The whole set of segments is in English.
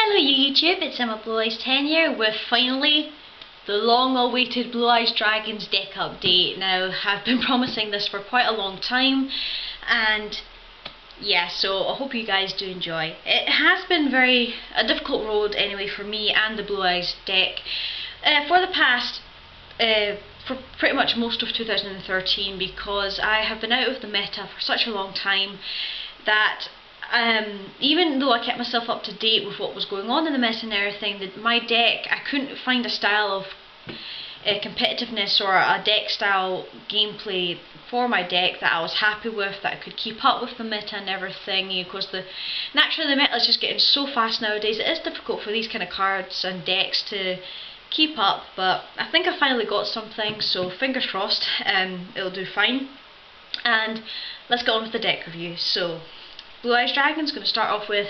Hello YouTube, it's Emma Blue Eyes 10 here with finally the long awaited Blue Eyes Dragons deck update. Now, I've been promising this for quite a long time, and yeah, so I hope you guys do enjoy. It has been a difficult road anyway for me and the Blue Eyes deck for the past for pretty much most of 2013, because I have been out of the meta for such a long time that even though I kept myself up to date with what was going on in the meta and everything, my deck, I couldn't find a style of competitiveness or a deck style gameplay for my deck that I was happy with, that I could keep up with the meta and everything. Because naturally the meta is just getting so fast nowadays. It is difficult for these kind of cards and decks to keep up, but I think I finally got something, so fingers crossed it'll do fine. And let's get on with the deck review. So Blue Eyes Dragon's going to start off with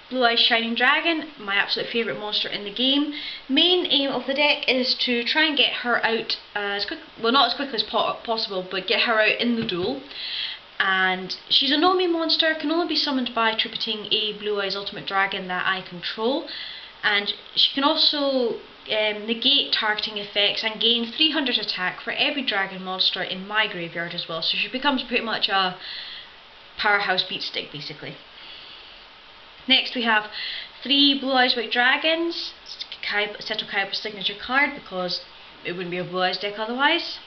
Blue Eyes Shining Dragon, my absolute favourite monster in the game. Main aim of the deck is to try and get her out not as quickly as possible, but get her out in the duel. And she's a no-me monster, can only be summoned by tributing a Blue Eyes Ultimate Dragon that I control. And she can also negate targeting effects and gain 300 attack for every dragon monster in my graveyard as well. So she becomes pretty much a powerhouse beatstick basically. Next we have 3 Blue Eyes White Dragons, Seto Kaiba's signature card, because it wouldn't be a Blue Eyes deck otherwise.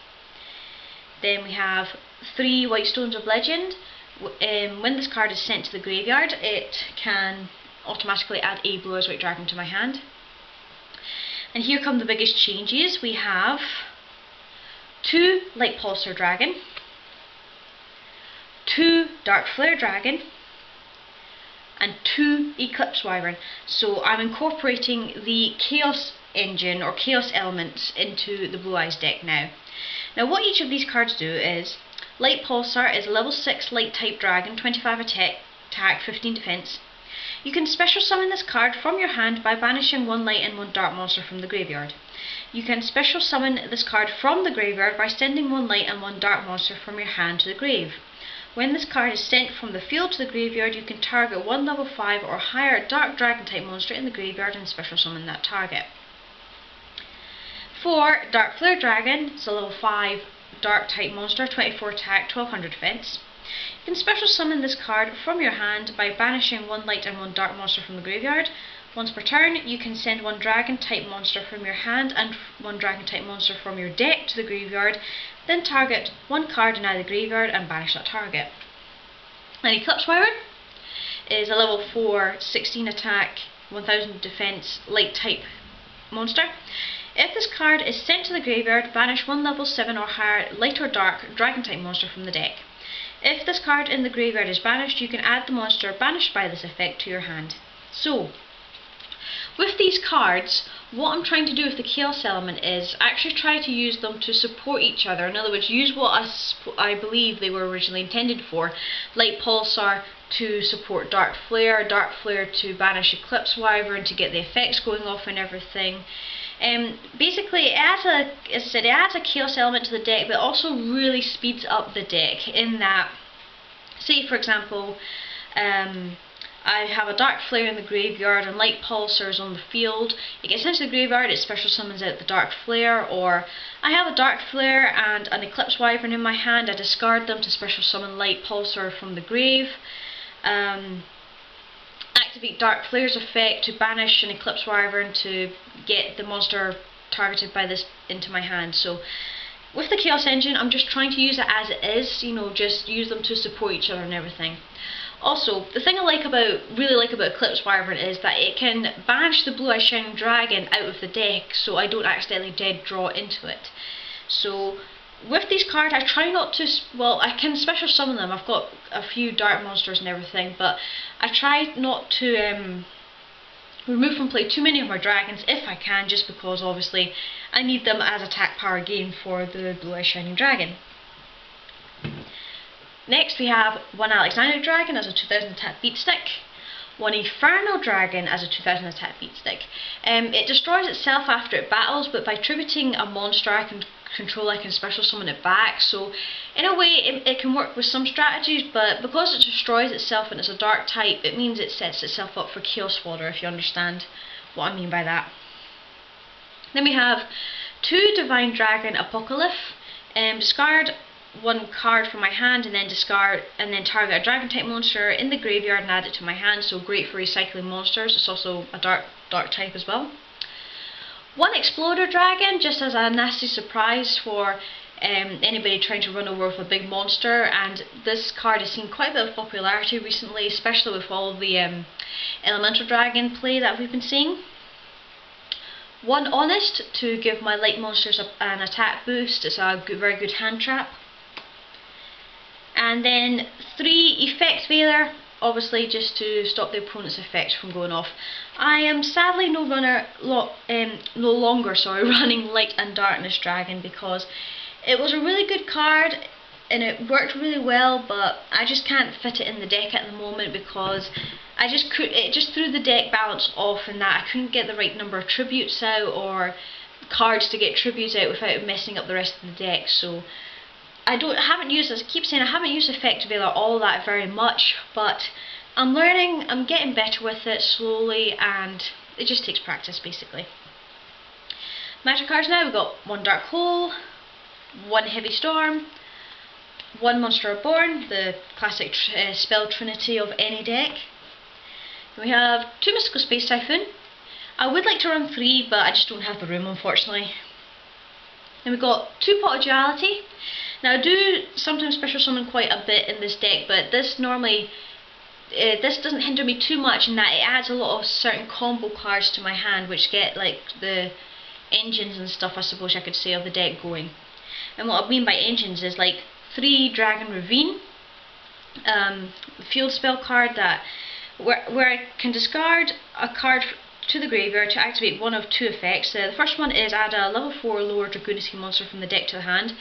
Then we have 3 White Stones of Legend. When this card is sent to the graveyard, it can automatically add a Blue Eyes White Dragon to my hand. And here come the biggest changes. We have 2 Light Pulsar Dragon, 2 Dark Flare Dragon, and 2 Eclipse Wyvern. So I'm incorporating the Chaos engine or Chaos elements into the Blue Eyes deck now. Now what each of these cards do is, Light Pulsar is a level 6 Light type Dragon, 25 attack, 15 defense. You can special summon this card from your hand by banishing 1 light and 1 dark monster from the graveyard. You can special summon this card from the graveyard by sending 1 light and 1 dark monster from your hand to the grave. When this card is sent from the field to the graveyard, you can target 1 level 5 or higher dark dragon type monster in the graveyard and special summon that target. For Dark Flare Dragon, it's a level 5 dark type monster, 24 attack, 1200 defense. You can special summon this card from your hand by banishing 1 light and 1 dark monster from the graveyard. Once per turn, you can send 1 dragon type monster from your hand and 1 dragon type monster from your deck to the graveyard, then target 1 card in either graveyard and banish that target. An Eclipse Wyvern is a level 4, 16 attack, 1000 defense light type monster. If this card is sent to the graveyard, banish 1 level 7 or higher light or dark dragon type monster from the deck. If this card in the graveyard is banished, you can add the monster banished by this effect to your hand. So, with these cards, what I'm trying to do with the Chaos element is actually try to use them to support each other. In other words, use what I believe they were originally intended for. Light Pulsar to support Dark Flare to banish Eclipse Wyvern to get the effects going off and everything. Basically, it adds a Chaos element to the deck, but also really speeds up the deck in that, say for example, I have a Dark Flare in the graveyard and Light Pulsar is on the field. It gets into the graveyard, it special summons out the Dark Flare, or I have a Dark Flare and an Eclipse Wyvern in my hand, I discard them to special summon Light Pulsar from the grave. Activate Dark Flare's effect to banish an Eclipse Wyvern to get the monster targeted by this into my hand. So with the Chaos engine, I'm just trying to use it as it is, just use them to support each other and everything. Also, the thing I really like about Eclipse Wyvern is that it can banish the Blue Eyes Shining Dragon out of the deck, so I don't accidentally dead draw into it. So with these cards, I try not to, I can special summon them. I've got a few dark monsters and everything, but I try not to remove from play too many of my dragons if I can, just because obviously I need them as attack power gain for the Blue Eyes Shining Dragon. Next we have 1 Alexander Dragon as a 2000 attack beatstick, 1 Infernal Dragon as a 2000 attack beatstick. It destroys itself after it battles, but by tributing a monster I can control, I can special summon it back. So in a way it can work with some strategies, but because it destroys itself and it's a dark type, it means it sets itself up for Chaos Fodder, if you understand what I mean by that. Then we have 2 Divine Dragon Apocalypse. Discard 1 card from my hand and then target a dragon type monster in the graveyard and add it to my hand, so great for recycling monsters. It's also a dark type as well. 1 Exploder Dragon, just as a nasty surprise for anybody trying to run over with a big monster, and this card has seen quite a bit of popularity recently, especially with all of the Elemental Dragon play that we've been seeing. 1 Honest to give my light monsters an attack boost. It's a very good hand trap. And then 3 Effect Veiler, obviously just to stop the opponent's effects from going off. I am sadly no longer running Light and Darkness Dragon, because it was a really good card and it worked really well, but I just can't fit it in the deck at the moment because it just threw the deck balance off, and that I couldn't get the right number of tributes out or cards to get tributes out without messing up the rest of the deck. So I haven't used Effect Veiler all that very much, but I'm learning, I'm getting better with it slowly, and it just takes practice basically. Magic cards now, we've got 1 Dark Hole, 1 Heavy Storm, 1 Monster Reborn, the classic spell trinity of any deck. We have 2 Mystical Space Typhoon. I would like to run 3, but I just don't have the room, unfortunately. Then we've got 2 Pot of Duality. Now I do sometimes special summon quite a bit in this deck, but this normally this doesn't hinder me too much in that it adds a lot of certain combo cards to my hand, which get like the engines and stuff, I suppose I could say, of the deck going. And what I mean by engines is like 3 Dragon Ravine, the field spell card that where I can discard a card to the graveyard to activate 1 of 2 effects. The first one is add a level 4 lower Dragoonity monster from the deck to the hand.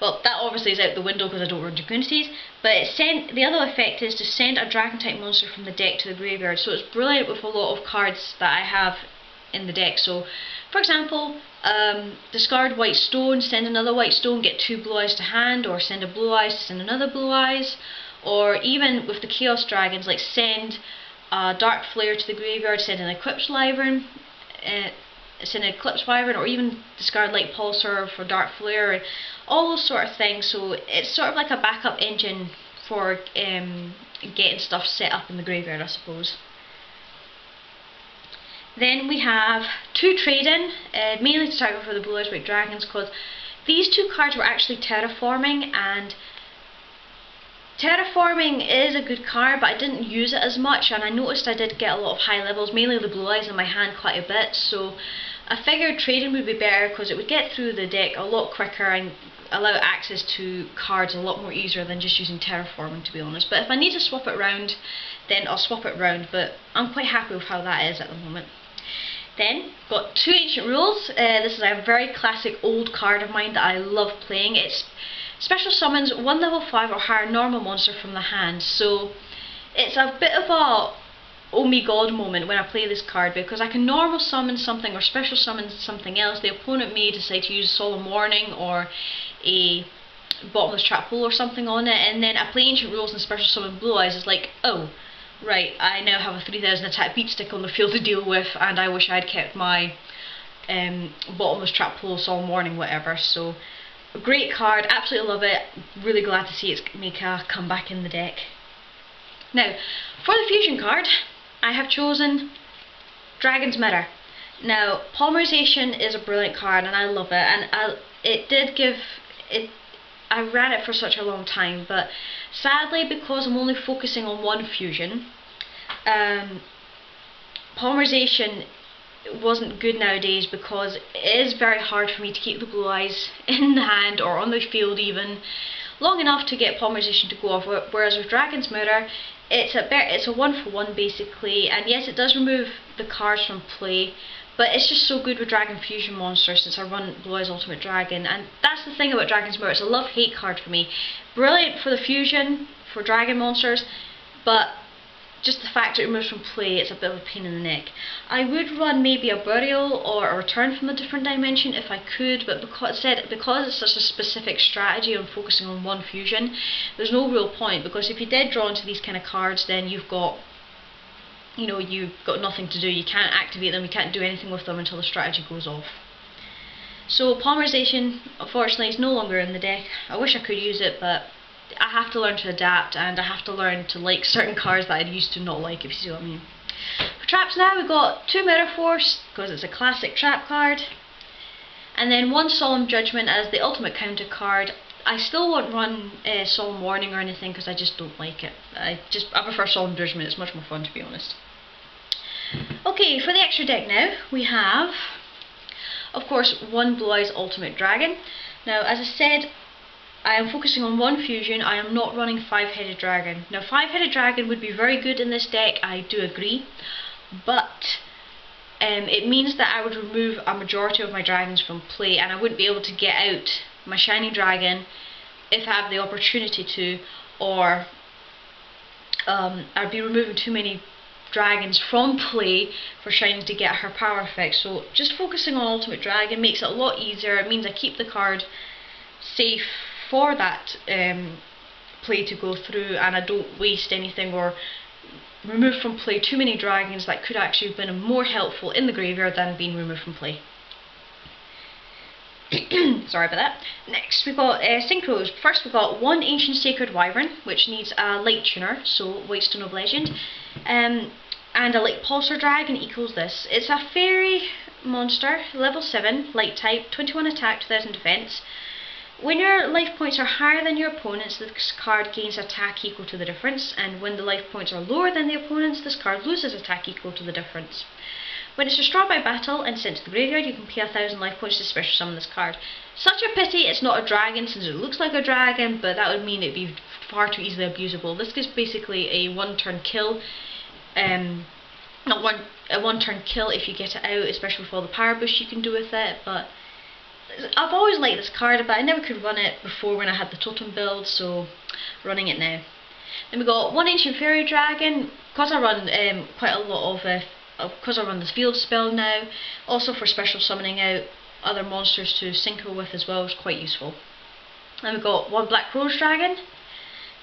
Well, that obviously is out the window because I don't run Dragoonities, but the other effect is to send a dragon type monster from the deck to the graveyard. So it's brilliant with a lot of cards that I have in the deck. So for example, discard White Stone, send another White Stone, get 2 Blue Eyes to hand, or send a Blue Eyes to send another Blue Eyes, or even with the Chaos Dragons, like send a Dark Flare to the graveyard, send an Eclipse Wyvern, or even discard Light Pulsar for Dark Flare, and all those sort of things. So it's sort of like a backup engine for getting stuff set up in the graveyard, I suppose. Then we have 2 Trade-In, mainly to target for the Blue Eyes White Dragons, because these 2 cards were actually Terraforming, and Terraforming is a good card, but I didn't use it as much, and I noticed I did get a lot of high levels, mainly the Blue Eyes in my hand quite a bit, so I figured Trading would be better because it would get through the deck a lot quicker and allow access to cards a lot more easier than just using Terraforming, to be honest. But if I need to swap it around, then I'll swap it around, but I'm quite happy with how that is at the moment. Then, got 2 Ancient Rules. This is a very classic old card of mine that I love playing. It's special summons 1 level 5 or higher normal monster from the hand. So it's a bit of a oh me god moment when I play this card, because I can normal summon something or special summon something else. The opponent may decide to use Solemn Warning or a Bottomless Trap Hole or something on it, and then I play Ancient Rules and special summon Blue Eyes. It's like, oh right, I now have a 3000 attack beat stick on the field to deal with, and I wish I'd kept my Bottomless Trap Hole, Solemn Warning, whatever. So a great card, absolutely love it. Really glad to see it make a comeback in the deck. Now, for the fusion card, I have chosen Dragon's Mirror. Now, Polymerization is a brilliant card and I love it, and I ran it for such a long time, but sadly, because I'm only focusing on 1 fusion, Polymerization wasn't good nowadays, because it is very hard for me to keep the Blue Eyes in the hand or on the field even long enough to get Polymerization to go off, whereas with Dragon's Mirror it's a 1-for-1 basically, and yes, it does remove the cards from play, but it's just so good with Dragon Fusion monsters since I run Blue Eyes Ultimate Dragon. And that's the thing about Dragon's Mirror, it's a love-hate card for me. Brilliant for the fusion, for dragon monsters, but just the fact it removes from play, it's a bit of a pain in the neck. I would run maybe a burial or a return from a different dimension if I could, but because it's such a specific strategy on focusing on one fusion, there's no real point, because if you did draw into these kind of cards, then you've got nothing to do. You can't activate them, you can't do anything with them until the strategy goes off. So polymerization, unfortunately, is no longer in the deck. I wish I could use it, but I have to learn to adapt, and I have to learn to like certain cards that I used to not like, if you see what I mean. For traps now, we've got 2 Mirror Force, because it's a classic trap card, and then 1 Solemn Judgment as the ultimate counter card. I still won't run Solemn Warning or anything, because I just don't like it. I prefer Solemn Judgment, it's much more fun, to be honest. Okay, for the extra deck now, we have, of course, 1 Blue Eyes Ultimate Dragon. Now, as I said, I am focusing on 1 fusion. I am not running 5-headed dragon. Now, 5-headed dragon would be very good in this deck, I do agree, but it means that I would remove a majority of my dragons from play, and I wouldn't be able to get out my shiny dragon if I have the opportunity to, or I'd be removing too many dragons from play for shiny to get her power effect. So just focusing on ultimate dragon makes it a lot easier. It means I keep the card safe for that play to go through, and I don't waste anything or remove from play too many dragons that could actually have been more helpful in the graveyard than being removed from play. Sorry about that. Next we've got synchros. First we've got 1 Ancient Sacred Wyvern, which needs a light tuner, so White Stone of Legend, and a light pulsar dragon equals this. It's a fairy monster, level 7, light type, 21 attack, 2000 defense. When your life points are higher than your opponent's, this card gains attack equal to the difference, and when the life points are lower than the opponent's, this card loses attack equal to the difference. When it's destroyed by battle and sent to the graveyard, you can pay 1000 life points to special summon this card. Such a pity it's not a dragon, since it looks like a dragon, but that would mean it'd be far too easily abusable. This is basically a one-turn kill, a one-turn kill if you get it out, especially with all the power boost you can do with it. But I've always liked this card, but I never could run it before when I had the totem build, so running it now. Then we got 1 Ancient Fairy Dragon, because I run quite a lot of because I run the field spell now, also for special summoning out other monsters to synchro with as well, is quite useful. Then we've got 1 Black Rose Dragon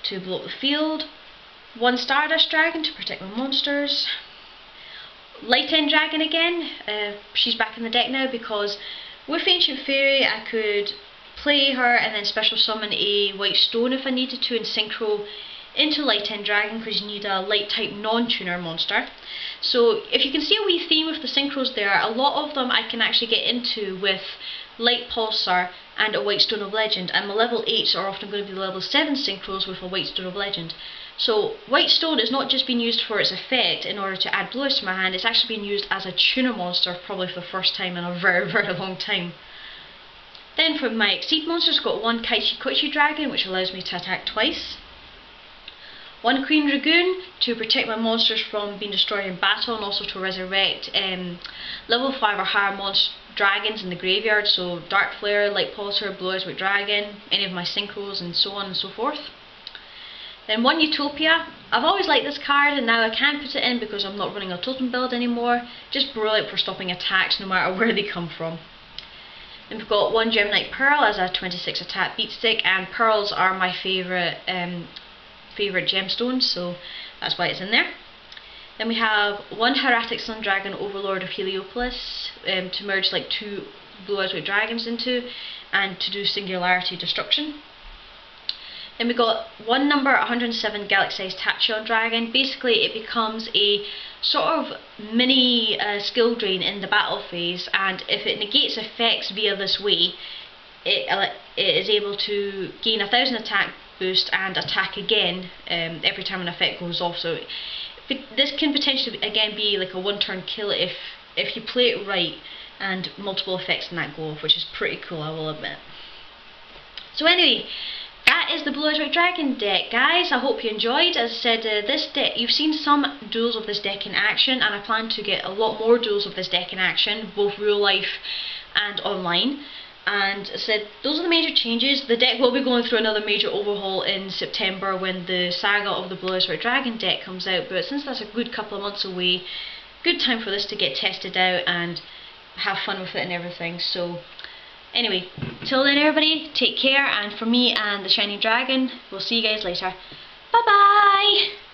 to blow up the field, 1 Stardust Dragon to protect my monsters, Light End Dragon again, she's back in the deck now because with Ancient Fairy I could play her and then special summon a White Stone if I needed to and synchro into Light End Dragon, because you need a light type non-tuner monster. So if you can see a wee theme with the synchros there, a lot of them I can actually get into with Light Pulsar and a White Stone of Legend, and my level 8s are often going to be level 7 synchros with a White Stone of Legend. So White Stone is not just being used for its effect in order to add blues to my hand, it's actually being used as a tuner monster probably for the first time in a very, very long time. Then for my Exceed monsters, I've got 1 Kaichi Koichi Dragon, which allows me to attack twice. 1 Queen Dragoon to protect my monsters from being destroyed in battle, and also to resurrect level 5 or higher dragons in the graveyard, so Dark Flare, Light Pulsar, Blue Eyes White Dragon, any of my synchros, and so on and so forth. Then 1 Utopia. I've always liked this card, and now I can't put it in because I'm not running a totem build anymore. Just brilliant for stopping attacks no matter where they come from. Then we've got 1 Gemnite Pearl as a 26 attack beatstick, and pearls are my favourite gemstones, so that's why it's in there. Then we have 1 Hieratic Sun Dragon, Overlord of Heliopolis, to merge like 2 Blue Eyes White Dragons into, and to do Singularity Destruction. Then we got 1 number 107 Galaxy-sized Tachyon Dragon. Basically it becomes a sort of mini skill drain in the battle phase, and if it negates effects via this way, it is able to gain 1000 attack boost and attack again every time an effect goes off. So this can potentially again be like a one-turn kill if you play it right and multiple effects in that go off, which is pretty cool, I will admit. So anyway, that is the Blue Eyes White Dragon deck, guys. I hope you enjoyed. As I said, this deck, you've seen some duels of this deck in action, and I plan to get a lot more duels of this deck in action, both real life and online. And I said those are the major changes. The deck will be going through another major overhaul in September when the Saga of the Blue Eyes White Dragon deck comes out, but since that's a good couple of months away, good time for this to get tested out and have fun with it and everything. So anyway, till then everybody, take care, and for me and the Shining Dragon, we'll see you guys later. Bye bye!